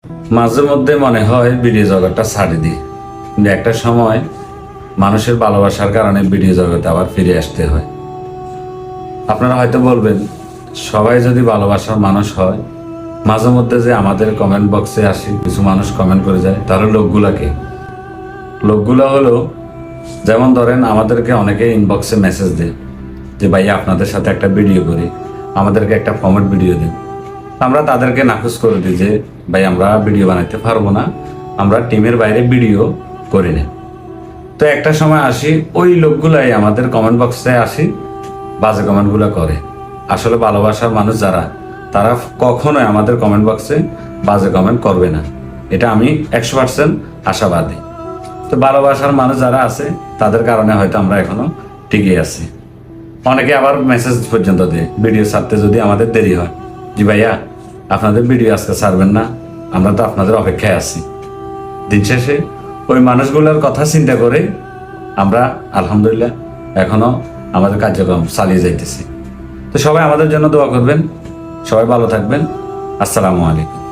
মাঝে মধ্যে মনে হয় ভিডিও জগৎটা ছাড়ি দিই, কিন্তু একটা সময় মানুষের ভালোবাসার কারণে ভিডিও জগতে আবার ফিরে আসতে হয়। আপনারা হয়তো বলবেন, সবাই যদি ভালোবাসার মানুষ হয়, মাঝে মধ্যে যে আমাদের কমেন্ট বক্সে আসি কিছু মানুষ কমেন্ট করে যায়, তাহলে লোকগুলা হলো, যেমন ধরেন আমাদেরকে অনেকে ইনবক্সে মেসেজ দেয় যে ভাইয়া আপনাদের সাথে একটা ভিডিও করি, আমাদেরকে একটা ফরম্যাট ভিডিও দিন। আমরা তাদেরকে নাকচ করে দিই যে ভাই আমরা ভিডিও বানাইতে পারবো না, আমরা টিমের বাইরে ভিডিও করি না। তো একটা সময় আসি, ওই লোকগুলাই আমাদের কমেন্ট বক্সে আসি বাজে কমেন্টগুলো করে। আসলে ভালোবাসার মানুষ যারা, তারা কখনোই আমাদের কমেন্ট বক্সে বাজে কমেন্ট করবে না, এটা আমি 100% আশাবাদী। তো ভালোবাসার মানুষ যারা আছে তাদের কারণে হয়তো আমরা এখনো টিকে আছি। অনেকে আবার মেসেজ পর্যন্ত দেয় ভিডিও ছাড়তে যদি আমাদের দেরি হয়, জি ভাইয়া আপনাদের ভিডিও আজকে ছাড়বেন না, আমরা তো আপনাদের অপেক্ষায় আছি। দিন শেষে ওই মানুষগুলোর কথা চিন্তা করে আমরা আলহামদুলিল্লাহ এখনো আমাদের কার্যক্রম চালিয়ে যাইতেছি। তো সবাই আমাদের জন্য দোয়া করবেন, সবাই ভালো থাকবেন। আসসালামু আলাইকুম।